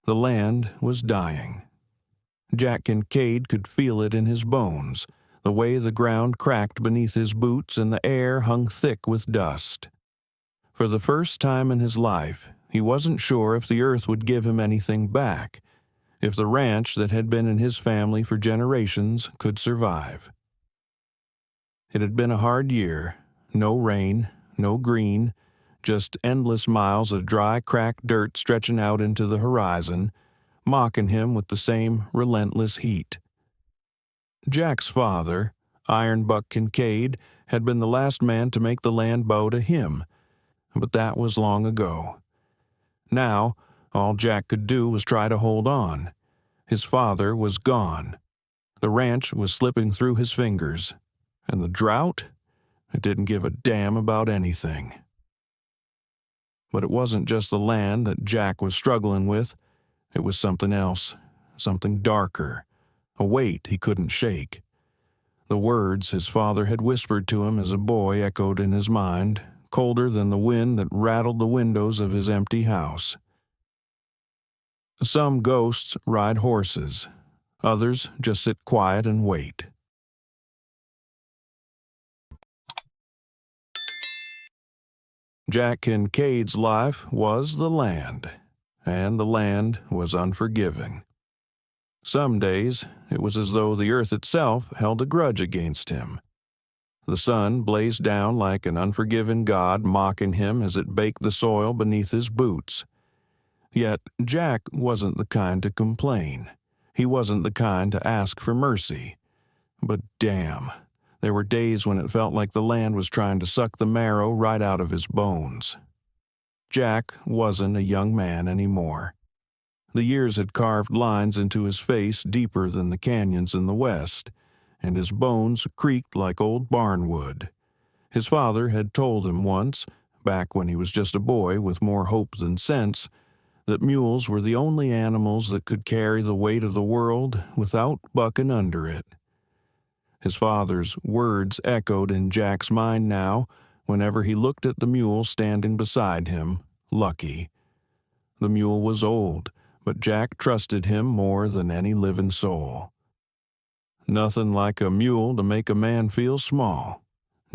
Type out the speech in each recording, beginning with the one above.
The land was dying. Jack Kincaid could feel it in his bones, the way the ground cracked beneath his boots and the air hung thick with dust. For the first time in his life, he wasn't sure if the earth would give him anything back, if the ranch that had been in his family for generations could survive. It had been a hard year. No rain, no green, just endless miles of dry, cracked dirt stretching out into the horizon, mocking him with the same relentless heat. Jack's father, Iron Buck Kincaid, had been the last man to make the land bow to him, but that was long ago. Now, all Jack could do was try to hold on. His father was gone. The ranch was slipping through his fingers, and the drought? It didn't give a damn about anything. But it wasn't just the land that Jack was struggling with. It was something else, something darker, a weight he couldn't shake. The words his father had whispered to him as a boy echoed in his mind, colder than the wind that rattled the windows of his empty house. Some ghosts ride horses, others just sit quiet and wait. Jack Kincaid's life was the land, and the land was unforgiving. Some days, it was as though the earth itself held a grudge against him. The sun blazed down like an unforgiving god mocking him as it baked the soil beneath his boots. Yet Jack wasn't the kind to complain. He wasn't the kind to ask for mercy. But damn, there were days when it felt like the land was trying to suck the marrow right out of his bones. Jack wasn't a young man anymore. The years had carved lines into his face deeper than the canyons in the west, and his bones creaked like old barnwood. His father had told him once, back when he was just a boy with more hope than sense, that mules were the only animals that could carry the weight of the world without bucking under it. His father's words echoed in Jack's mind now whenever he looked at the mule standing beside him, Lucky. The mule was old, but Jack trusted him more than any living soul. Nothing like a mule to make a man feel small.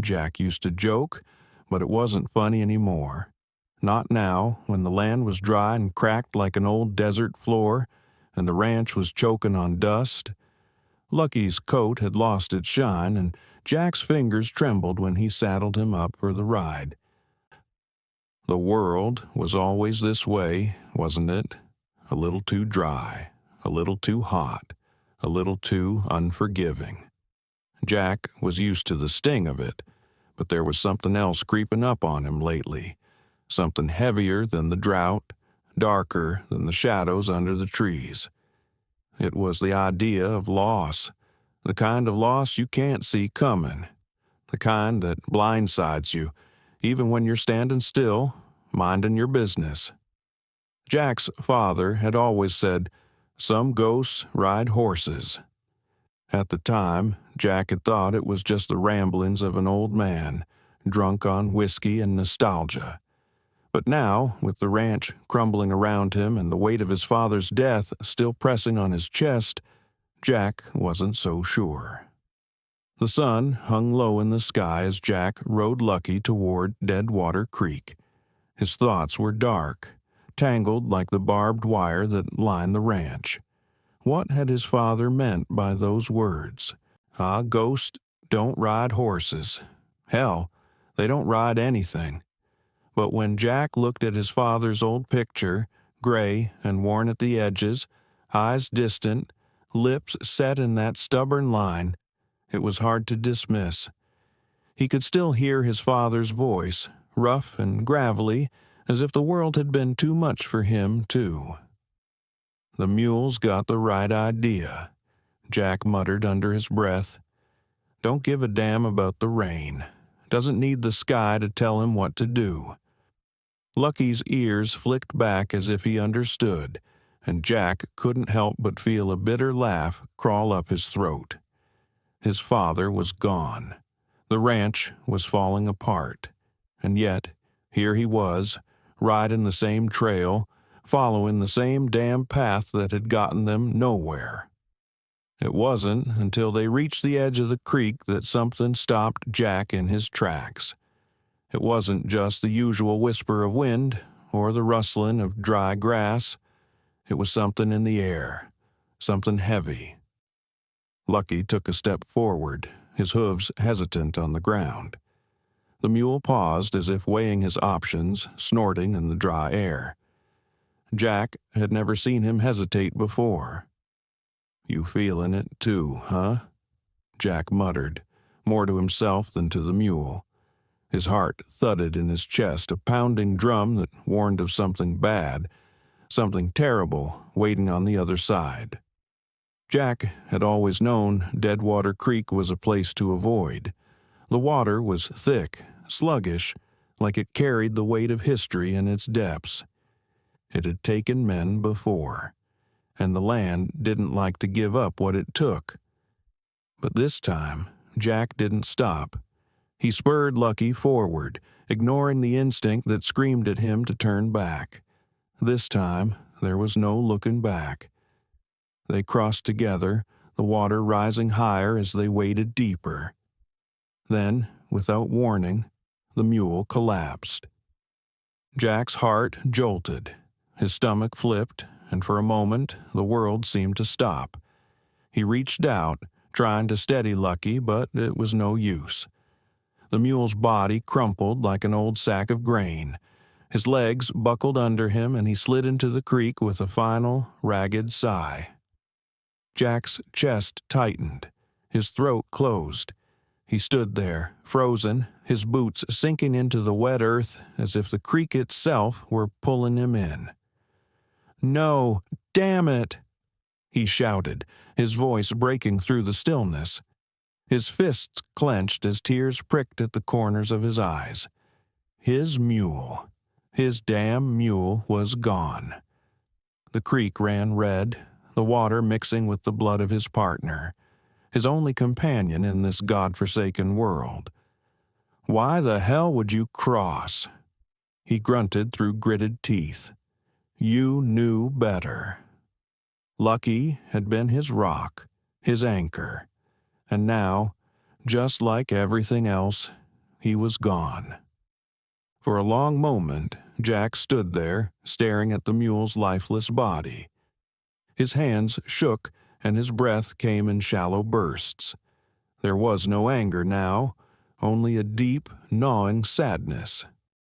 Jack used to joke, but it wasn't funny anymore. Not now, when the land was dry and cracked like an old desert floor, and the ranch was choking on dust. Lucky's coat had lost its shine, and Jack's fingers trembled when he saddled him up for the ride. The world was always this way, wasn't it? A little too dry, a little too hot, a little too unforgiving. Jack was used to the sting of it, but there was something else creeping up on him lately, something heavier than the drought, darker than the shadows under the trees. It was the idea of loss, the kind of loss you can't see coming, the kind that blindsides you, even when you're standing still, minding your business. Jack's father had always said, "Some ghosts ride horses." At the time, Jack had thought it was just the ramblings of an old man, drunk on whiskey and nostalgia. But now, with the ranch crumbling around him and the weight of his father's death still pressing on his chest, Jack wasn't so sure. The sun hung low in the sky as Jack rode Lucky toward Deadwater Creek. His thoughts were dark, tangled like the barbed wire that lined the ranch. What had his father meant by those words? Ghosts don't ride horses. Hell, they don't ride anything. But when Jack looked at his father's old picture, gray and worn at the edges, eyes distant, lips set in that stubborn line, it was hard to dismiss. He could still hear his father's voice, rough and gravelly, as if the world had been too much for him, too. "The mule's got the right idea," Jack muttered under his breath. "Don't give a damn about the rain. Doesn't need the sky to tell him what to do." Lucky's ears flicked back as if he understood, and Jack couldn't help but feel a bitter laugh crawl up his throat. His father was gone. The ranch was falling apart. And yet, here he was, riding the same trail, following the same damn path that had gotten them nowhere. It wasn't until they reached the edge of the creek that something stopped Jack in his tracks. It wasn't just the usual whisper of wind or the rustling of dry grass. It was something in the air, something heavy. Lucky took a step forward, his hooves hesitant on the ground. The mule paused as if weighing his options, snorting in the dry air. Jack had never seen him hesitate before. "You feelin' it too, huh?" Jack muttered, more to himself than to the mule. His heart thudded in his chest, a pounding drum that warned of something bad, something terrible waiting on the other side. Jack had always known Deadwater Creek was a place to avoid. The water was thick, sluggish, like it carried the weight of history in its depths. It had taken men before, and the land didn't like to give up what it took. But this time, Jack didn't stop. He spurred Lucky forward, ignoring the instinct that screamed at him to turn back. This time, there was no looking back. They crossed together, the water rising higher as they waded deeper. Then, without warning, the mule collapsed. Jack's heart jolted. His stomach flipped, and for a moment the world seemed to stop. He reached out, trying to steady Lucky, but it was no use. The mule's body crumpled like an old sack of grain. His legs buckled under him, and he slid into the creek with a final, ragged sigh. Jack's chest tightened. His throat closed. He stood there, frozen, his boots sinking into the wet earth as if the creek itself were pulling him in. "No, damn it!" he shouted, his voice breaking through the stillness. His fists clenched as tears pricked at the corners of his eyes. His mule, his damn mule, was gone. The creek ran red, the water mixing with the blood of his partner, his only companion in this godforsaken world. "Why the hell would you cross?" he grunted through gritted teeth. "You knew better." Lucky had been his rock, his anchor, and now, just like everything else, he was gone. For a long moment, Jack stood there, staring at the mule's lifeless body. His hands shook, and his breath came in shallow bursts. There was no anger now, only a deep, gnawing sadness.